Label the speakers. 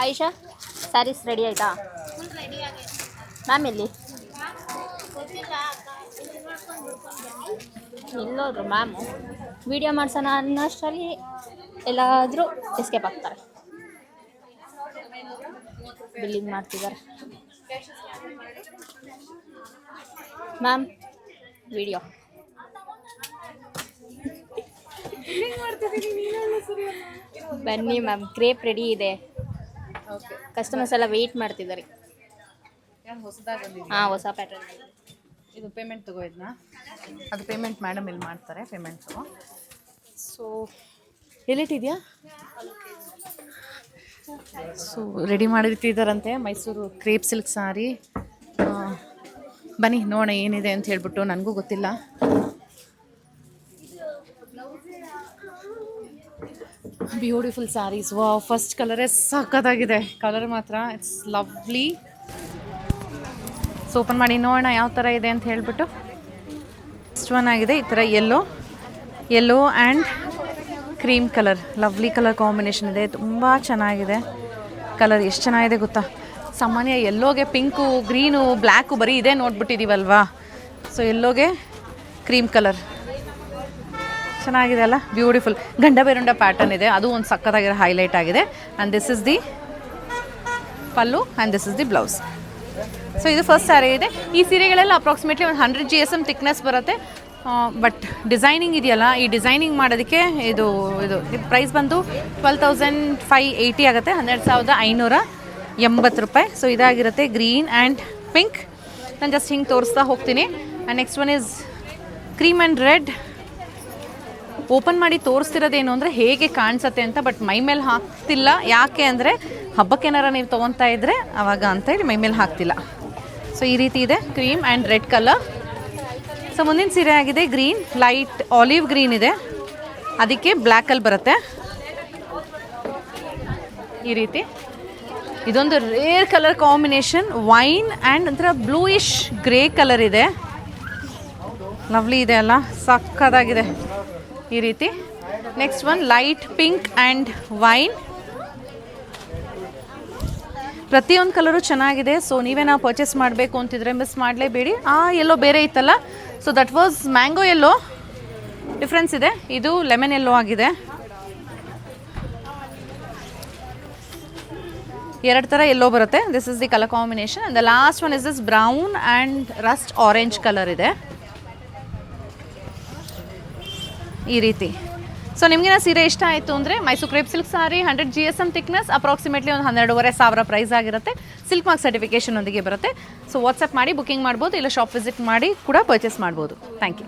Speaker 1: Ayesha saris ready ಆಯಿತಾ ma'am ಎಲ್ಲಿ ಎಲ್ಲೋದ್ರು ma'am video ಮಾಡ್ಸೋಣ ಅನ್ನೋಷ್ಟರಲ್ಲಿ ಎಲ್ಲಾದರೂ ಎಸ್ಕೇಪ್ ಆಗ್ತಾರೆ. ಬಿಲ್ಲಿಂಗ್ ಮಾಡ್ತಿದ್ದಾರೆ ಮ್ಯಾಮ್. ವಿಡಿಯೋ ಬನ್ನಿ ಮ್ಯಾಮ್, ಕ್ರೇಪ್ ರೆಡಿ ಇದೆ. ಕಸ್ಟಮರ್ಸ್ ಎಲ್ಲ ವೆಯ್ಟ್ ಮಾಡ್ತಿದ್ದಾರೆ. ಹಾಂ, ಹೊಸ ಪ್ಯಾಟರ್ನ್.
Speaker 2: ಇದು ಪೇಮೆಂಟ್ ತಗೋಯ್ದನಾ? ಅದು ಪೇಮೆಂಟ್ ಮೇಡಮ್ ಇಲ್ಲಿ ಮಾಡ್ತಾರೆ ಪೇಮೆಂಟ್ಸು. ಸೊ ಎಲ್ಲಿಟ್ಟಿದೆಯಾ? ಸೊ ರೆಡಿ ಮಾಡಿರ್ತಿದ್ದಾರಂತೆ ಮೈಸೂರು ಕ್ರೇಪ್ ಸಿಲ್ಕ್ ಸಾರಿ. ಬನ್ನಿ ನೋಡೋಣ ಏನಿದೆ ಅಂತ ಹೇಳ್ಬಿಟ್ಟು. ನನಗೂ ಗೊತ್ತಿಲ್ಲ. ಬ್ಯೂಟಿಫುಲ್ ಸ್ಯಾರೀಸ್. ವಾ, ಫಸ್ಟ್ ಕಲರೇ ಸಖತ್ತಾಗಿದೆ. ಕಲರ್ ಮಾತ್ರ ಇಟ್ಸ್ ಲವ್ಲಿ. ಸೊ ಓಪನ್ ಮಾಡಿ ನೋಡೋಣ ಯಾವ ಥರ ಇದೆ ಅಂತ ಹೇಳ್ಬಿಟ್ಟು. ಫಸ್ಟ್ ಒನ್ ಆಗಿದೆ ಈ ಥರ yellow and cream colour. Lovely colour combination ಇದೆ. ತುಂಬ ಚೆನ್ನಾಗಿದೆ ಕಲರ್. ಎಷ್ಟು ಚೆನ್ನಾಗಿದೆ ಗೊತ್ತಾ? ಸಾಮಾನ್ಯ ಯೆಲ್ಲೋಗೆ ಪಿಂಕು, ಗ್ರೀನು, ಬ್ಲ್ಯಾಕು ಬರೀ ಇದೇ ನೋಡ್ಬಿಟ್ಟಿದ್ದೀವಲ್ವಾ. ಸೊ ಯೆಲ್ಲೋಗೆ ಕ್ರೀಮ್ ಕಲರ್ ಚೆನ್ನಾಗಿದೆ ಅಲ್ಲ? ಬ್ಯೂಟಿಫುಲ್. ಗಂಡ ಬೇರುಂಡ ಪ್ಯಾಟರ್ನ್ ಇದೆ, ಅದು ಒಂದು ಸಕ್ಕತ್ತಾಗಿರೋ ಹೈಲೈಟ್ ಆಗಿದೆ. And this is the pallu and this is the blouse. So ಇದು ಫಸ್ಟ್ ಸ್ಯಾರಿ ಇದೆ. ಈ ಸೀರೆಗಳೆಲ್ಲ ಅಪ್ರಾಕ್ಸಿಮೇಟ್ಲಿ ಒಂದು 100 GSM ಥಿಕ್ನೆಸ್ ಬರುತ್ತೆ. ಬಟ್ ಡಿಸೈನಿಂಗ್ ಇದೆಯಲ್ಲ, ಈ ಡಿಸೈನಿಂಗ್ ಮಾಡೋದಕ್ಕೆ ಇದು ಪ್ರೈಸ್ ಬಂದು 12,580 ಆಗುತ್ತೆ. 12,580 ರೂಪಾಯಿ. ಸೊ ಇದಾಗಿರುತ್ತೆ ಗ್ರೀನ್ ಆ್ಯಂಡ್ ಪಿಂಕ್. ನಾನು ಜಸ್ಟ್ ಹಿಂಗೆ ತೋರಿಸ್ತಾ ಹೋಗ್ತೀನಿ. And next one is cream and red. Open ಮಾಡಿ ತೋರಿಸ್ತಿರೋದೇನು ಅಂದರೆ ಹೇಗೆ ಕಾಣಿಸುತ್ತೆ ಅಂತ, ಬಟ್ ಮೈ ಮೇಲೆ ಹಾಕ್ತಿಲ್ಲ. ಯಾಕೆ ಅಂದರೆ ಹಬ್ಬಕ್ಕೇನಾರ ನೀವು ತೊಗೊತಾ ಇದ್ದರೆ ಆವಾಗ ಅಂತೇಳಿ ಮೈ ಮೇಲೆ ಹಾಕ್ತಿಲ್ಲ. ಸೊ ಈ ರೀತಿ ಇದೆ cream and red colour. So ಮುಂದಿನ ಸೀರೆ ಆಗಿದೆ ಗ್ರೀನ್, ಲೈಟ್ ಆಲಿವ್ ಗ್ರೀನ್ ಇದೆ, ಅದಕ್ಕೆ ಬ್ಲ್ಯಾಕಲ್ಲಿ ಬರುತ್ತೆ ಈ ರೀತಿ. ಇದೊಂದು rare colour combination, wine and ಒಂಥರ ಬ್ಲೂಯಿಶ್ ಗ್ರೇ ಕಲರ್ ಇದೆ. ಲವ್ಲಿ ಇದೆ ಅಲ್ಲ? ಸಕ್ಕತ್ತಾಗಿದೆ ಈ ರೀತಿ. Next one light pink and wine. ಪ್ರತಿಯೊಂದು ಕಲರು ಚೆನ್ನಾಗಿದೆ. ಸೊ ನೀವೇ ನಾವು ಪರ್ಚೇಸ್ ಮಾಡಬೇಕು ಅಂತಿದ್ರೆ ಮಿಸ್ ಮಾಡಲೇಬೇಡಿ. ಎಲ್ಲೋ ಬೇರೆ ಇತ್ತಲ್ಲ, so that was mango yellow. Difference ಇದೆ. ಇದು ಲೆಮನ್ ಎಲ್ಲೋ ಆಗಿದೆ. ಎರಡು ಥರ ಎಲ್ಲೋ ಬರುತ್ತೆ. This is the colour combination. And the last one is this brown and Rust orange colour ಇದೆ ಈ ರೀತಿ. ಸೊ ನಿಮಗಿನ ಸೀರೆ ಇಷ್ಟ ಆಯಿತು ಅಂದರೆ ಮೈಸೂರು ಕ್ರೇಪ್ ಸಿಲ್ಕ್ ಸಾರಿ 100 GSM ಥಿಕ್ನೆಸ್, ಅಪ್ರಾಕ್ಸಿಮೇಟ್ಲಿ ಒಂದು 12,500 ಪ್ರೈಸ್ ಆಗಿರುತ್ತೆ. ಸಿಲ್ಕ್ ಮಾರ್ಕ್ ಸರ್ಟಿಫಿಕೇಷನ್ ಒಂದಿಗೆ ಬರುತ್ತೆ. ಸೊ ವಾಟ್ಸಪ್ ಮಾಡಿ ಬುಕಿಂಗ್ ಮಾಡ್ಬೋದು, ಇಲ್ಲ ಶಾಪ್ ವಿಸಿಟ್ ಮಾಡಿ ಕೂಡ ಪರ್ಚೇಸ್ ಮಾಡ್ಬೋದು. Thank you.